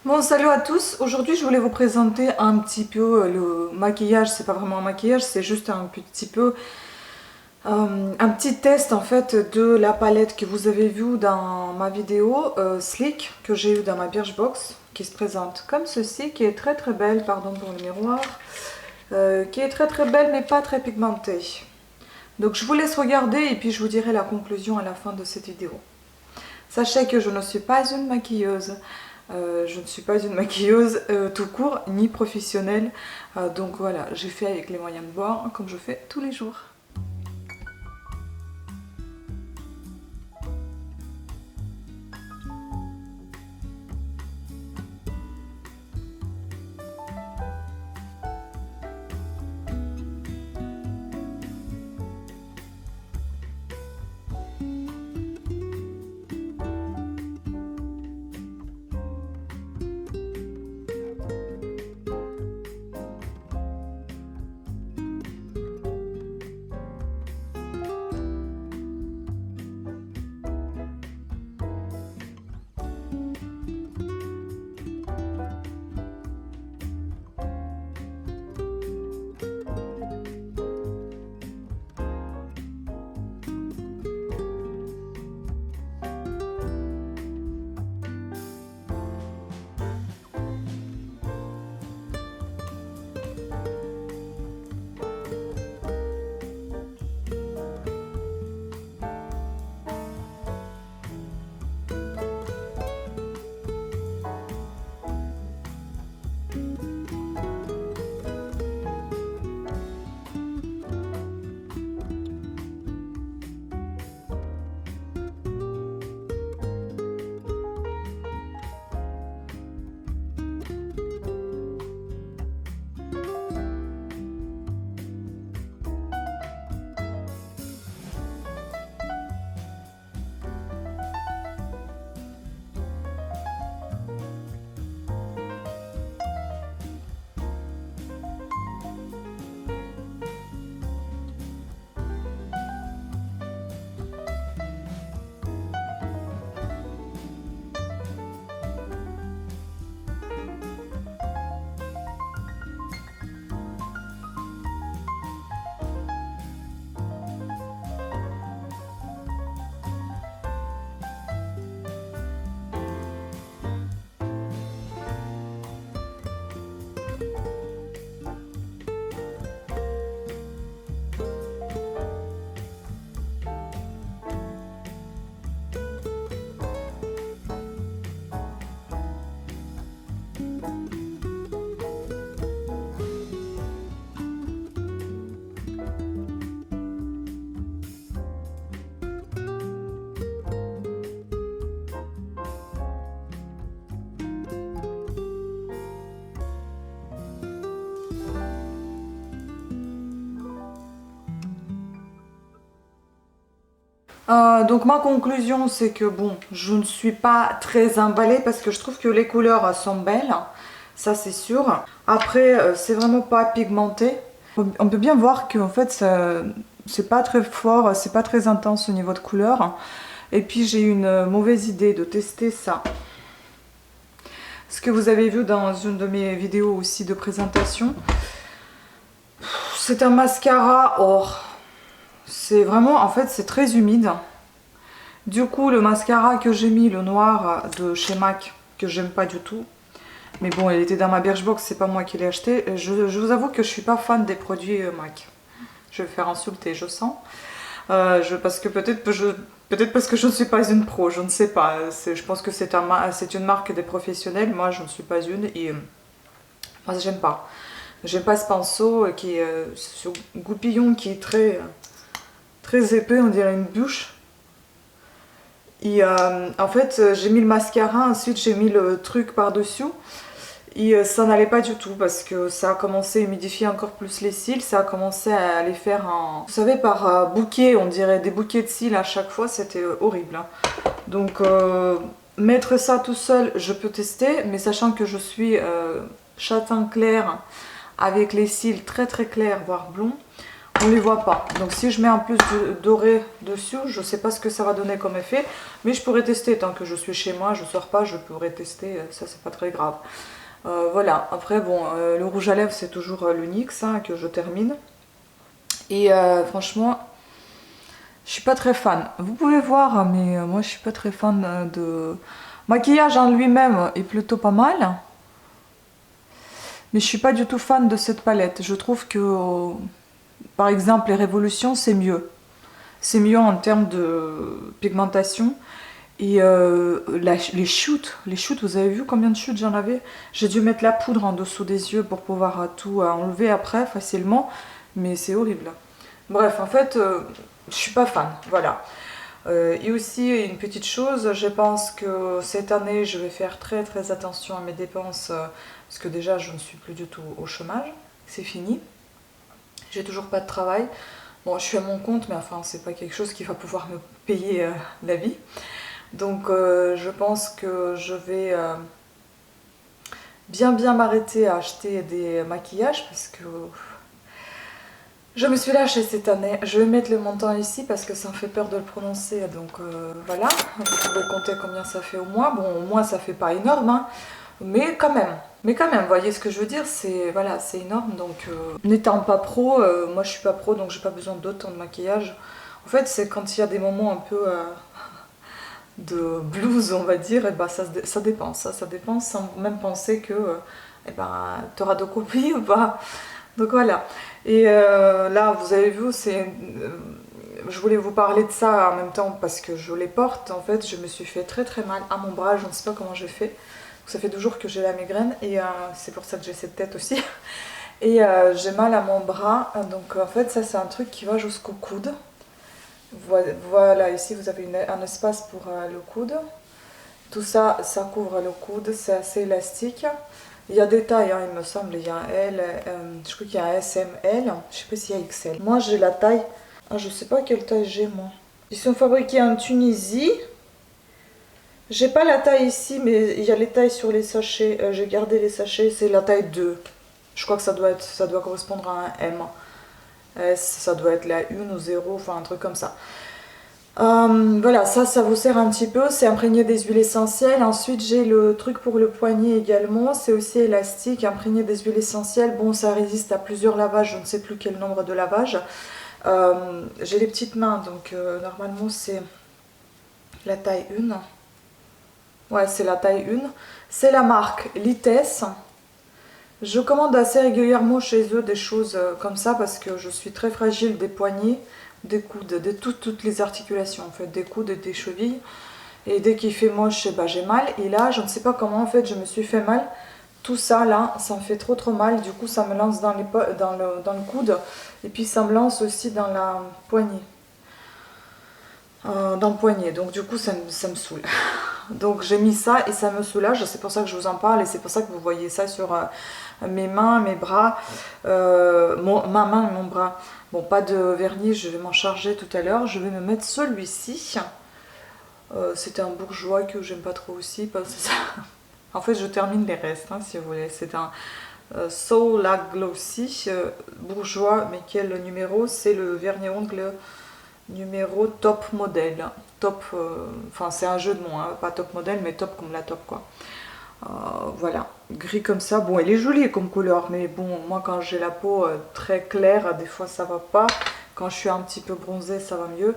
Bon, salut à tous. Aujourd'hui, je voulais vous présenter un petit peu le maquillage. C'est pas vraiment un maquillage, c'est juste un petit peu un petit test en fait de la palette que vous avez vue dans ma vidéo Sleek que j'ai eu dans ma Birchbox, qui se présente comme ceci, qui est très très belle. Pardon pour le miroir, qui est très très belle mais pas très pigmentée. Donc je vous laisse regarder et puis je vous dirai la conclusion à la fin de cette vidéo. Sachez que je ne suis pas une maquilleuse. Je ne suis pas une maquilleuse tout court, ni professionnelle. Donc voilà, j'ai fait avec les moyens de bord, comme je fais tous les jours. Donc ma conclusion, c'est que bon, je ne suis pas très emballée parce que je trouve que les couleurs sont belles, ça c'est sûr. Après, c'est vraiment pas pigmenté. On peut bien voir qu'en fait, c'est pas très fort, c'est pas très intense au niveau de couleur. Et puis j'ai une mauvaise idée de tester ça. Ce que vous avez vu dans une de mes vidéos aussi de présentation, c'est un mascara or. C'est vraiment, en fait, c'est très humide. Du coup, le mascara que j'ai mis, le noir de chez MAC, que j'aime pas du tout. Mais bon, il était dans ma Birchbox, c'est pas moi qui l'ai acheté. Je vous avoue que je suis pas fan des produits MAC. Je vais me faire insulter, je sens. Parce que peut-être parce que je ne suis pas une pro, je ne sais pas. Je pense que c'est une marque des professionnels. Moi, je ne suis pas une et moi, j'aime pas. J'aime pas ce pinceau qui est ce goupillon qui est très épais, on dirait une bûche. Et en fait, j'ai mis le mascara, ensuite j'ai mis le truc par-dessus. Et ça n'allait pas du tout parce que ça a commencé à humidifier encore plus les cils. Ça a commencé à les faire en... Vous savez, par bouquet, on dirait des bouquets de cils à chaque fois, c'était horrible. Donc mettre ça tout seul, je peux tester. Mais sachant que je suis châtain clair avec les cils très très clairs, voire blonds. on les voit pas. Donc si je mets un plus de doré dessus, je sais pas ce que ça va donner comme effet, mais je pourrais tester tant que je suis chez moi, je sors pas, je pourrais tester, ça c'est pas très grave. Voilà, après bon, le rouge à lèvres c'est toujours l'Unix hein, que je termine. Et franchement, je suis pas très fan. Vous pouvez voir, mais moi je suis pas très fan de... Maquillage en lui-même est plutôt pas mal. Mais je suis pas du tout fan de cette palette. Je trouve que, par exemple, les Révolutions, c'est mieux. C'est mieux en termes de pigmentation. Et les shoots, vous avez vu combien de shoots j'en avais? J'ai dû mettre la poudre en dessous des yeux pour pouvoir tout enlever après facilement. Mais c'est horrible. Bref, en fait, je suis pas fan. Voilà. Et aussi, une petite chose, je pense que cette année, je vais faire très très attention à mes dépenses. Parce que déjà, je ne suis plus du tout au chômage. C'est fini. J'ai toujours pas de travail. Bon, je suis à mon compte, mais enfin, c'est pas quelque chose qui va pouvoir me payer la vie. Donc, je pense que je vais bien m'arrêter à acheter des maquillages parce que je me suis lâchée cette année. Je vais mettre le montant ici parce que ça me fait peur de le prononcer. Donc, voilà. Vous pouvez compter combien ça fait au mois. Bon, au mois, ça fait pas énorme, hein, mais quand même. Mais quand même, vous voyez ce que je veux dire, c'est voilà, c'est énorme. Donc, n'étant pas pro, moi je suis pas pro, donc j'ai pas besoin d'autant de maquillage. En fait, c'est quand il y a des moments un peu de blues, on va dire, et ben ça dépense. Ça dépense sans même penser que et ben, t'auras de copies ou pas. Donc voilà. Et là, vous avez vu, je voulais vous parler de ça en même temps parce que je les porte. En fait, je me suis fait très très mal à mon bras, je ne sais pas comment j'ai fait. Ça fait 2 jours que j'ai la migraine et c'est pour ça que j'ai cette tête aussi. Et j'ai mal à mon bras, donc en fait ça c'est un truc qui va jusqu'au coude. Voilà, ici vous avez un espace pour le coude. Tout ça, ça couvre le coude, c'est assez élastique. Il y a des tailles, hein, il me semble, il y a un L, je crois qu'il y a un SML, je sais pas s'il y a XL. Moi j'ai la taille, je sais pas quelle taille j'ai moi. Ils sont fabriqués en Tunisie. J'ai pas la taille ici, mais il y a les tailles sur les sachets. J'ai gardé les sachets, c'est la taille 2. Je crois que ça doit correspondre à un M. S, ça doit être la 1 ou 0, enfin un truc comme ça. Voilà, ça vous sert un petit peu. C'est imprégné des huiles essentielles. Ensuite, j'ai le truc pour le poignet également. C'est aussi élastique, imprégné des huiles essentielles. Bon, ça résiste à plusieurs lavages. Je ne sais plus quel nombre de lavages. J'ai les petites mains, donc normalement c'est la taille 1. Ouais, c'est la taille 1. C'est la marque Lites. Je commande assez régulièrement chez eux des choses comme ça parce que je suis très fragile des poignets, des coudes, de toutes les articulations en fait, des coudes et des chevilles. Et dès qu'il fait moche, bah, j'ai mal. Et là, je ne sais pas comment en fait, je me suis fait mal. Tout ça là, ça me fait trop mal. Du coup, ça me lance dans le coude. Et puis ça me lance aussi dans la poignée. Dans le poignet. Donc du coup, ça me saoule. Donc j'ai mis ça et ça me soulage, c'est pour ça que je vous en parle et c'est pour ça que vous voyez ça sur mes mains, mes bras, ma main et mon bras. Bon, pas de vernis, je vais m'en charger tout à l'heure. Je vais me mettre celui-ci. C'était un bourgeois que j'aime pas trop aussi. Parce que ça... En fait, je termine les restes, hein, si vous voulez. C'est un Soul Glossy bourgeois, mais quel numéro? C'est le vernis ongle numéro top modèle. Top, enfin c'est un jeu de mots, hein, pas top modèle, mais top comme la top quoi. Voilà, gris comme ça. Bon, elle est jolie comme couleur, mais bon, moi quand j'ai la peau très claire, des fois ça va pas. Quand je suis un petit peu bronzée, ça va mieux.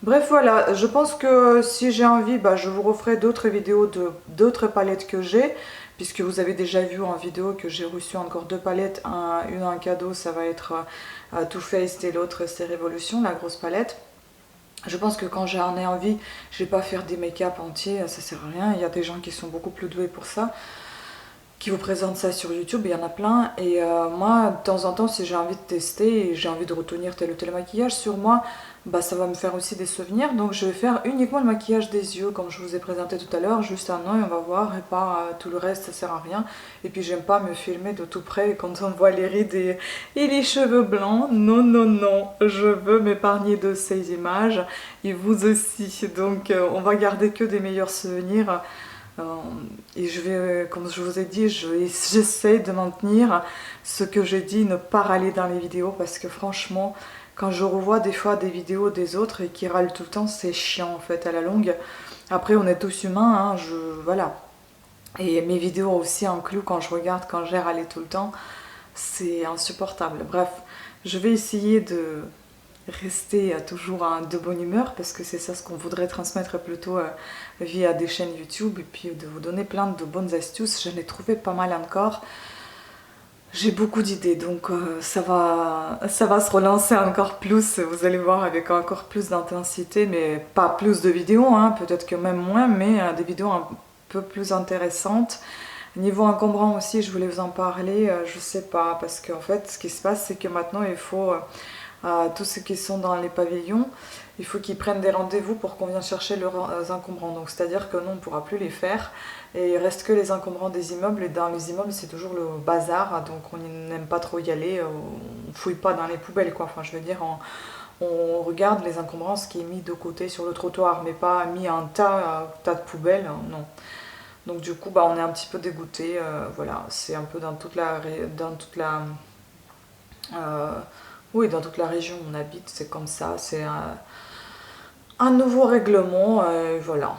Bref, voilà, je pense que si j'ai envie, bah, je vous referai d'autres vidéos d'autres palettes que j'ai. Puisque vous avez déjà vu en vidéo que j'ai reçu encore 2 palettes. Une en cadeau, ça va être Too Faced et l'autre c'est Révolution, la grosse palette. Je pense que quand j'en ai envie, je vais pas faire des make-up entiers, ça sert à rien. Il y a des gens qui sont beaucoup plus doués pour ça, qui vous présentent ça sur YouTube, il y en a plein. Et moi, de temps en temps, si j'ai envie de tester et j'ai envie de retenir tel ou tel maquillage sur moi, bah ça va me faire aussi des souvenirs. Donc je vais faire uniquement le maquillage des yeux, comme je vous ai présenté tout à l'heure, juste un œil, on va voir, et pas tout le reste, ça sert à rien. Et puis j'aime pas me filmer de tout près quand on voit les rides et les cheveux blancs. Non, non, non, je veux m'épargner de ces images, et vous aussi. Donc on va garder que des meilleurs souvenirs. Et je vais, comme je vous ai dit, j'essaie de maintenir ce que j'ai dit, ne pas râler dans les vidéos, parce que franchement, quand je revois des fois des vidéos des autres et qui râlent tout le temps, c'est chiant en fait à la longue. Après, on est tous humains, hein, voilà. Et mes vidéos aussi incluent quand je regarde, quand j'ai râlé tout le temps, c'est insupportable. Bref, je vais essayer de rester toujours de bonne humeur, parce que c'est ça ce qu'on voudrait transmettre plutôt via des chaînes YouTube, et puis de vous donner plein de bonnes astuces. J'en ai trouvé pas mal encore. J'ai beaucoup d'idées, donc ça va se relancer encore plus, vous allez voir, avec encore plus d'intensité, mais pas plus de vidéos, hein, peut-être que même moins, mais des vidéos un peu plus intéressantes. Niveau encombrant aussi, je voulais vous en parler, je sais pas, parce qu'en fait, ce qui se passe, c'est que maintenant, il faut, tous ceux qui sont dans les pavillons, il faut qu'ils prennent des rendez-vous pour qu'on vienne chercher leurs encombrants. Donc, c'est-à-dire que nous, on ne pourra plus les faire. Et il reste que les encombrants des immeubles. Et dans les immeubles, c'est toujours le bazar. Donc, on n'aime pas trop y aller. On fouille pas dans les poubelles, quoi. Enfin, je veux dire, on regarde les encombrants, ce qui est mis de côté sur le trottoir, mais pas mis un tas de poubelles, non. Donc du coup, bah, on est un petit peu dégoûté. Voilà, c'est un peu dans toute la oui, dans toute la région où on habite, c'est comme ça. C'est un nouveau règlement, voilà.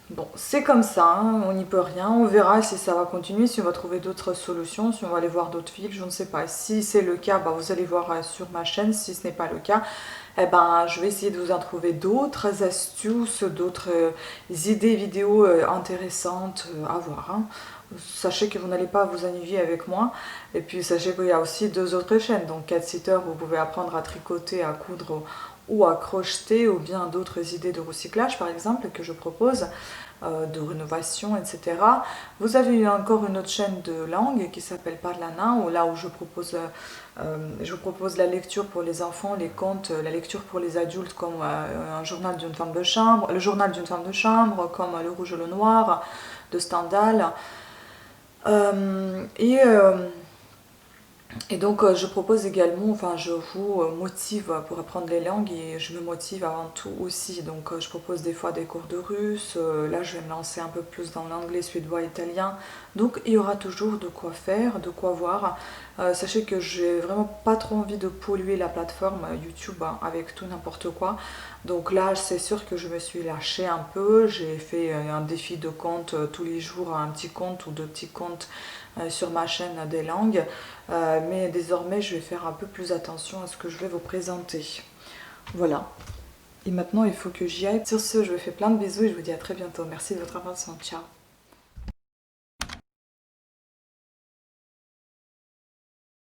Bon, c'est comme ça, hein, on n'y peut rien. On verra si ça va continuer, si on va trouver d'autres solutions, si on va aller voir d'autres villes, je ne sais pas. Si c'est le cas, bah, vous allez voir sur ma chaîne. Si ce n'est pas le cas, eh ben, je vais essayer de vous en trouver d'autres astuces, d'autres idées vidéos intéressantes à voir, hein. Sachez que vous n'allez pas vous ennuyer avec moi. Et puis sachez qu'il y a aussi 2 autres chaînes, donc Cat Sitter, où vous pouvez apprendre à tricoter, à coudre ou à crocheter, ou bien d'autres idées de recyclage par exemple que je propose, de rénovation, etc. Vous avez encore une autre chaîne de langue qui s'appelle Parlana, où je propose la lecture pour les enfants, les contes, la lecture pour les adultes, comme un journal d'une femme de chambre, le journal d'une femme de chambre, comme Le Rouge et le Noir de Stendhal. Et donc je propose également, enfin je vous motive pour apprendre les langues, et je me motive avant tout aussi. Donc je propose des fois des cours de russe, là je vais me lancer un peu plus dans l'anglais, suédois, italien. Donc il y aura toujours de quoi faire, de quoi voir. Sachez que j'ai vraiment pas trop envie de polluer la plateforme YouTube, hein, avec tout n'importe quoi. Donc là c'est sûr que je me suis lâchée un peu, j'ai fait un défi de compte tous les jours, un petit compte ou 2 petits comptes sur ma chaîne des langues, mais désormais je vais faire un peu plus attention à ce que je vais vous présenter. Voilà, et maintenant il faut que j'y aille. Sur ce, je vous fais plein de bisous et je vous dis à très bientôt. Merci de votre attention, ciao.